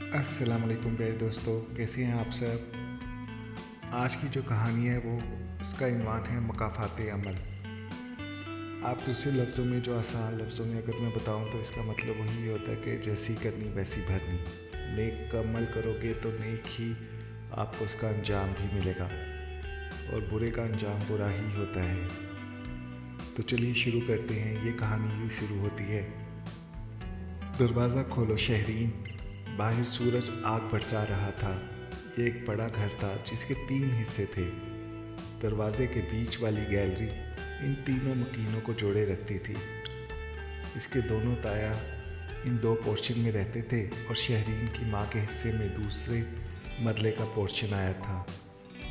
अस्सलाम वालेकुम प्यारे दोस्तों, कैसे हैं आप सब। आज की जो कहानी है वो उसका इन्वान है मकाफ़ात अमल। आप दूसरे लफ्ज़ों में, जो आसान लफ्ज़ों में अगर मैं बताऊं तो इसका मतलब वही होता है कि जैसी करनी वैसी भरनी। नेक का अमल करोगे तो नेक ही आपको उसका अंजाम भी मिलेगा, और बुरे का अंजाम बुरा ही होता है। तो चलिए शुरू करते हैं। ये कहानी यूँ शुरू होती है। दरवाज़ा खोलो शहरीन। बाहर सूरज आग बरसा रहा था। ये एक बड़ा घर था जिसके 3 हिस्से थे। दरवाजे के बीच वाली गैलरी इन तीनों मकीनों को जोड़े रखती थी। इसके दोनों ताया इन 2 पोर्शन में रहते थे, और शहरीन की माँ के हिस्से में दूसरे मरले का पोर्शन आया था,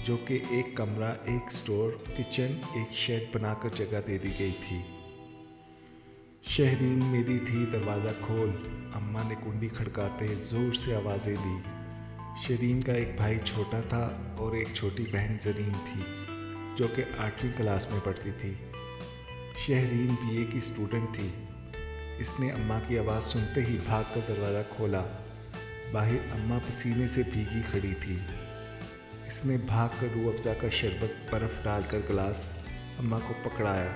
जो कि एक कमरा, एक स्टोर, किचन, एक शेड बनाकर जगह दे दी गई थी। शहरीन मेरी थी, दरवाज़ा खोल। अम्मा ने कुंडी खड़काते ज़ोर से आवाज़ें दी। शहरीन का एक भाई छोटा था और एक छोटी बहन जरीन थी, जो कि 8वीं क्लास में पढ़ती थी। शहरीन बीए की स्टूडेंट थी। इसने अम्मा की आवाज़ सुनते ही भागकर दरवाज़ा खोला। बाहर अम्मा पसीने से भीगी खड़ी थी। इसने भागकर रूह अफ़ज़ा का शरबत बर्फ़ डालकर गिलास अम्मा को पकड़ाया,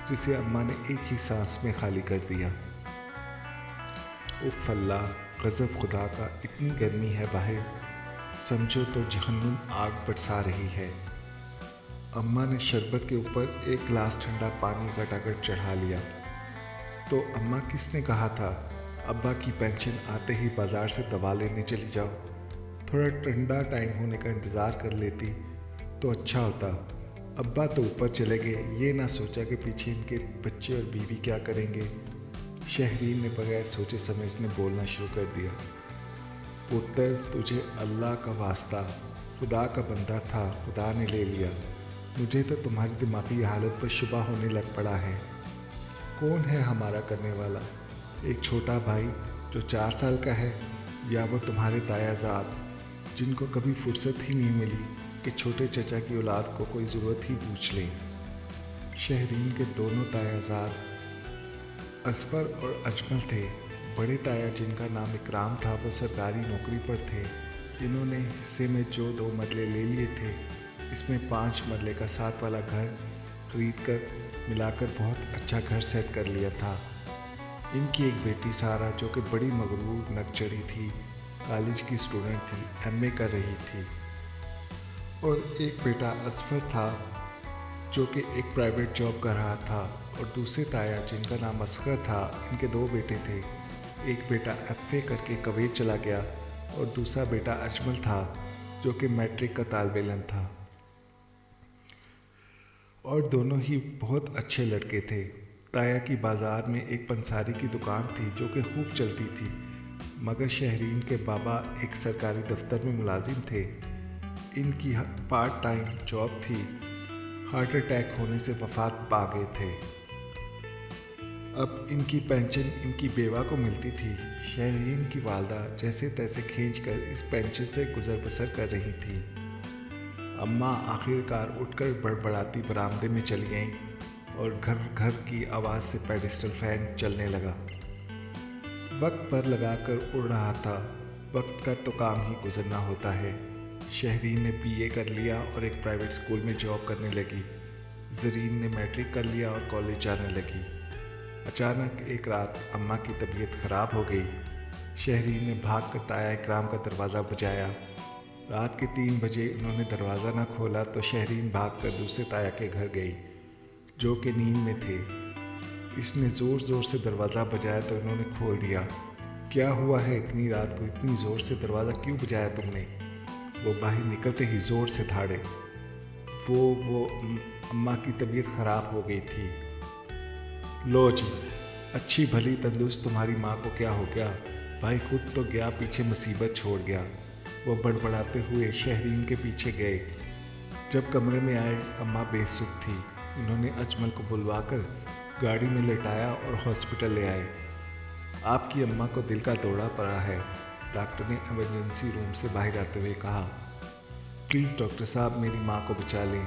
जिसे अम्मा ने एक ही सांस में खाली कर दिया। उफ़ अल्लाह, गज़ब खुदा का, इतनी गर्मी है बाहर, समझो तो जहन्नुम आग बरसा रही है। अम्मा ने शरबत के ऊपर एक गिलास ठंडा पानी घटाकर चढ़ा लिया। तो अम्मा किसने कहा था अब्बा की पेंशन आते ही बाज़ार से दवा लेने चली जाओ। थोड़ा ठंडा टाइम होने का इंतज़ार कर लेती तो अच्छा होता। अब्बा तो ऊपर चले गए, ये ना सोचा कि पीछे इनके बच्चे और बीवी क्या करेंगे। शहरीन ने बगैर सोचे समझने बोलना शुरू कर दिया। पुत्र, तुझे अल्लाह का वास्ता, खुदा का बंदा था, खुदा ने ले लिया। मुझे तो तुम्हारी दिमागी हालत पर शुबा होने लग पड़ा है। कौन है हमारा करने वाला? एक छोटा भाई जो 4 साल का है, या वो तुम्हारे तायाजाद जिनको कभी फुर्सत ही नहीं मिली कि छोटे चचा की औलाद को कोई ज़रूरत ही पूछ लें। शहरीन के दोनों तायाजाद असफर और अजमल थे। बड़े ताया, जिनका नाम इकराम था, वो सरकारी नौकरी पर थे। इन्होंने हिस्से में जो 2 मरले ले लिए थे, इसमें 5 मरले का 7 वाला घर खरीद कर मिलाकर बहुत अच्छा घर सेट कर लिया था। इनकी एक बेटी सारा, जो कि बड़ी मगरूर नकचड़ी थी, कॉलेज की स्टूडेंट थी, एमए कर रही थी। और एक बेटा असफर था, जो कि एक प्राइवेट जॉब कर रहा था। और दूसरे ताया, जिनका नाम असगर था, इनके 2 बेटे थे। एक बेटा एफए करके कुवैत चला गया, और दूसरा बेटा अजमल था, जो कि मैट्रिक का तालिब इल्म था। और दोनों ही बहुत अच्छे लड़के थे। ताया की बाज़ार में एक पंसारी की दुकान थी, जो कि खूब चलती थी, मगर शहरीन के बाबा एक सरकारी दफ्तर में मुलाजिम थे। इनकी पार्ट टाइम जॉब थी। हार्ट अटैक होने से वफात पा गए थे। अब इनकी पेंशन इनकी बेवा को मिलती थी। शहरीन की वालदा जैसे तैसे खींचकर इस पेंशन से गुजर बसर कर रही थी। अम्मा आखिरकार उठकर बड़बड़ाती बरामदे में चली गईं, और घर घर की आवाज़ से पेडिस्टल फैन चलने लगा। वक्त पर लगाकर उड़ रहा था। वक्त का तो काम ही गुजरना होता है। शहरीन ने बीए कर लिया और एक प्राइवेट स्कूल में जॉब करने लगी। जरीन ने मैट्रिक कर लिया और कॉलेज जाने लगी। अचानक एक रात अम्मा की तबीयत ख़राब हो गई। शहरीन ने भाग कर ताया इकराम का दरवाज़ा बजाया। रात के 3 बजे उन्होंने दरवाज़ा न खोला तो शहरीन भाग कर दूसरे ताया के घर गई, जो कि नींद में थे। इसने ज़ोर ज़ोर से दरवाज़ा बजाया तो उन्होंने खोल दिया। क्या हुआ है, इतनी रात को इतनी ज़ोर से दरवाज़ा क्यों बजाया तुमने? वो बाहर निकलते ही ज़ोर से धाड़े। वो अम्मा की तबीयत ख़राब हो गई थी। लो जी, अच्छी भली तंदुरुस्त तुम्हारी माँ को क्या हो गया? भाई खुद तो गया, पीछे मुसीबत छोड़ गया। वो बड़बड़ाते हुए शहरीन के पीछे गए। जब कमरे में आए, अम्मा बेसुध थी। उन्होंने अजमल को बुलवाकर गाड़ी में लेटाया और हॉस्पिटल ले आए। आपकी अम्मा को दिल का दौरा पड़ा है, डॉक्टर ने इमरजेंसी रूम से बाहर आते हुए कहा। प्लीज़ डॉक्टर साहब, मेरी माँ को बचा लें,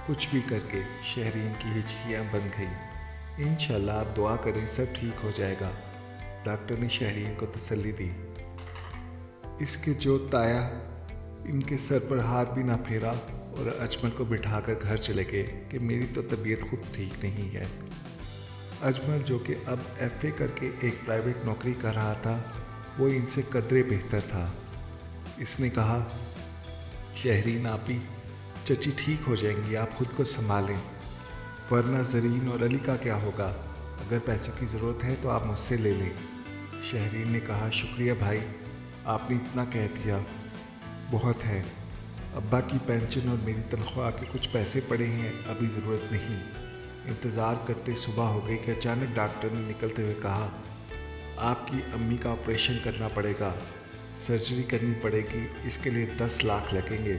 कुछ भी करके। शहरीन की हिचकियाँ बंद गई। इंशाल्लाह आप दुआ करें, सब ठीक हो जाएगा, डॉक्टर ने शहरीन को तसल्ली दी। اس کے جو تایا ان کے سر پر ہاتھ بھی نہ پھیرا اور اجمل کو بٹھا کر گھر چلے گئے کہ میری تو طبیعت خود ٹھیک نہیں ہے۔ اجمل جو کہ اب ایف اے کر کے ایک پرائیویٹ نوکری کر رہا تھا وہ ان سے قدرے بہتر تھا۔ اس نے کہا، شہرین آپی، چچی ٹھیک ہو جائیں گی، آپ خود کو سنبھالیں، ورنہ زرین اور علی کا کیا ہوگا؟ اگر پیسوں کی ضرورت ہے تو آپ مجھ سے لے لیں۔ شہرین نے کہا، شکریہ بھائی، آپ نے اتنا کہہ دیا، بہت ہے۔ ابا کی پینشن اور میری تنخواہ کے کچھ پیسے پڑے ہیں، ابھی ضرورت نہیں۔ انتظار کرتے صبح ہو گئی کہ اچانک ڈاکٹر نے نکلتے ہوئے کہا، آپ کی امی کا آپریشن کرنا پڑے گا، سرجری کرنی پڑے گی، اس کے لیے 10 لاکھ لگیں گے،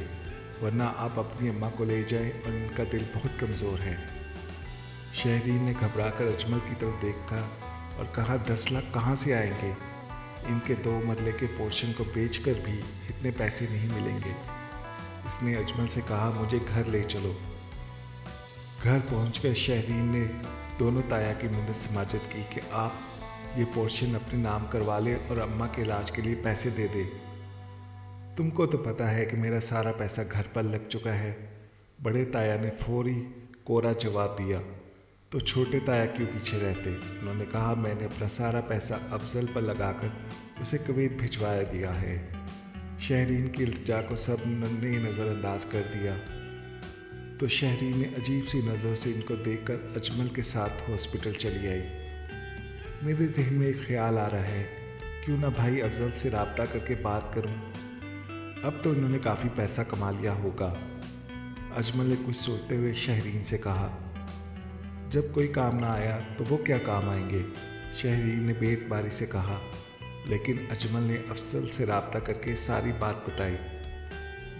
ورنہ آپ اپنی اماں کو لے جائیں اور ان کا دل بہت کمزور ہے۔ شہرین نے گھبرا کر اجمل کی طرف دیکھا اور کہا، 10 لاکھ کہاں سے آئیں گے؟ ان کے 2 مرلے کے پورشن کو بیچ کر بھی اتنے پیسے نہیں ملیں گے۔ اس نے اجمل سے کہا، مجھے گھر لے چلو۔ گھر پہنچ کر شہرین نے دونوں تایا کی منت سماجت کی کہ آپ یہ پورشن اپنے نام کروا لیں اور اماں کے علاج کے لیے پیسے دے دیں۔ تم کو تو پتہ ہے کہ میرا سارا پیسہ گھر پر لگ چکا ہے۔ بڑے تایا نے فوری کوڑا جواب دیا، تو چھوٹے تایا کیوں پیچھے رہتے؟ انہوں نے کہا، میں نے اپنا سارا پیسہ افضل پر لگا کر اسے کویت بھجوا دیا ہے۔ شہرین کی التجا کو سب نے نظر انداز کر دیا، تو شہرین نے عجیب سی نظروں سے ان کو دیکھ کر اجمل کے ساتھ ہاسپٹل چلی آئی۔ میرے ذہن میں ایک خیال آ رہا ہے، کیوں نہ بھائی افضل سے رابطہ کر کے بات کروں، اب تو انہوں نے کافی پیسہ کما لیا ہوگا۔ اجمل نے کچھ سوچتے ہوئے شہرین سے کہا، جب کوئی کام نہ آیا تو وہ کیا کام آئیں گے؟ شہرین نے بے اعتباری سے کہا، لیکن اجمل نے افضل سے رابطہ کر کے ساری بات بتائی۔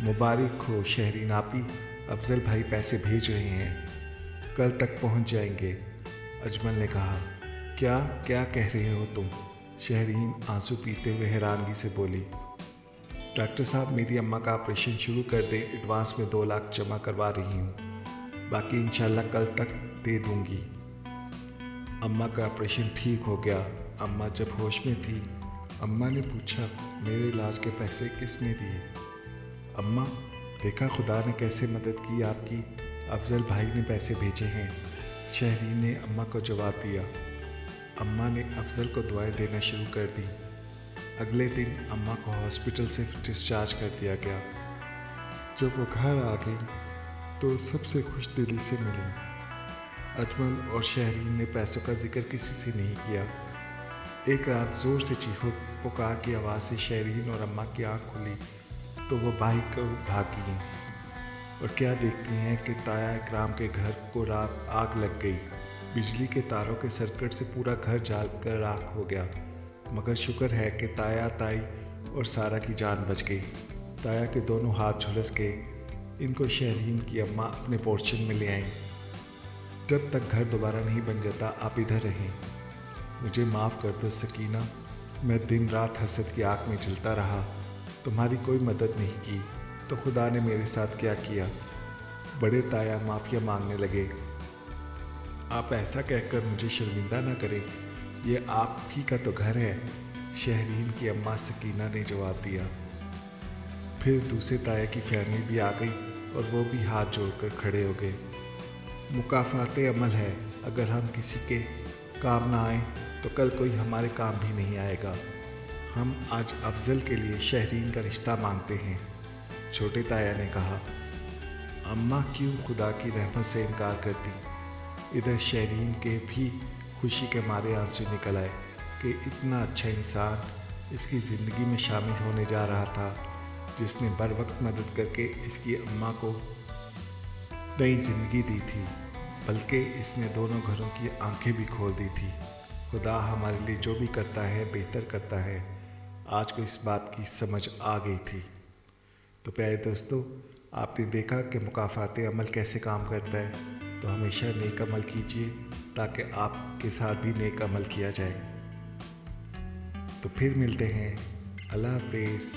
مبارک ہو شہرین آپی، افضل بھائی پیسے بھیج رہے ہیں، کل تک پہنچ جائیں گے۔ اجمل نے کہا، کیا کہہ رہے ہو تم؟ شہرین آنسو پیتے ہوئے حیرانگی سے بولی، ڈاکٹر صاحب میری اماں کا آپریشن شروع کر دیں، ایڈوانس میں 2 لاکھ جمع کروا رہی ہوں، باقی انشاءاللہ کل تک دے دوں گی۔ اماں کا آپریشن ٹھیک ہو گیا۔ اماں جب ہوش میں تھی، اماں نے پوچھا، میرے علاج کے پیسے کس نے دیے؟ اماں، دیکھا خدا نے کیسے مدد کی آپ کی، افضل بھائی نے پیسے بھیجے ہیں۔ شہرین نے اماں کو جواب دیا۔ اماں نے افضل کو دعائیں دینا شروع کر دی۔ اگلے دن اماں کو ہاسپٹل سے ڈسچارج کر دیا گیا۔ جب وہ گھر آ گئی تو سب سے خوش دلی سے ملی۔ اجمل اور شہرین نے پیسوں کا ذکر کسی سے نہیں کیا۔ ایک رات زور سے چیخو پکار کی آواز سے شہرین اور اماں کی آنکھ کھلی تو وہ باہر کو بھاگ گئیں، اور کیا دیکھتی ہیں کہ تایا اکرام کے گھر کو رات آگ لگ گئی۔ بجلی کے تاروں کے سرکٹ سے پورا گھر جل کر راکھ ہو گیا، مگر شکر ہے کہ تایا، تائی اور سارا کی جان بچ گئی۔ تایا کے دونوں ہاتھ جھلس گئے۔ ان کو شہرین کی اماں اپنے پورشن میں لے آئیں۔ جب تک گھر دوبارہ نہیں بن جاتا آپ ادھر رہیں، مجھے معاف کر دو سکینہ، میں دن رات حسد کی آگ میں جلتا رہا، تمہاری کوئی مدد نہیں کی تو خدا نے میرے ساتھ کیا کیا۔ بڑے تایا معافیا مانگنے لگے، آپ ایسا کہہ کر مجھے شرمندہ نہ کریں، یہ آپ ہی کا تو گھر ہے۔ شہرین کی اماں سکینہ نے جواب دیا۔ پھر دوسرے تایا کی فیملی بھی آ گئی اور وہ بھی ہاتھ جوڑ کر کھڑے ہو گئے۔ مکافات عمل ہے، اگر ہم کسی کے کام نہ آئیں تو کل کوئی ہمارے کام بھی نہیں آئے گا۔ ہم آج افضل کے لیے شہرین کا رشتہ مانگتے ہیں۔ چھوٹے تایا نے کہا۔ اماں کیوں خدا کی رحمت سے انکار کرتی؟ ادھر شہرین کے بھی خوشی کے مارے آنسو نکل آئے کہ اتنا اچھا انسان اس کی زندگی میں شامل ہونے جا رہا تھا، جس نے بر وقت مدد کر کے اس کی اماں کو نئی زندگی دی تھی، بلکہ اس نے دونوں گھروں کی آنکھیں بھی کھول دی تھی۔ خدا ہمارے لیے جو بھی کرتا ہے بہتر کرتا ہے۔ آج کو اس بات کی سمجھ آ گئی تھی۔ تو پیارے دوستو، آپ نے دیکھا کہ مکافات عمل کیسے کام کرتا ہے، تو ہمیشہ نیک عمل کیجیے تاکہ آپ کے ساتھ بھی نیک عمل کیا جائے۔ تو پھر ملتے ہیں، اللہ حافظ۔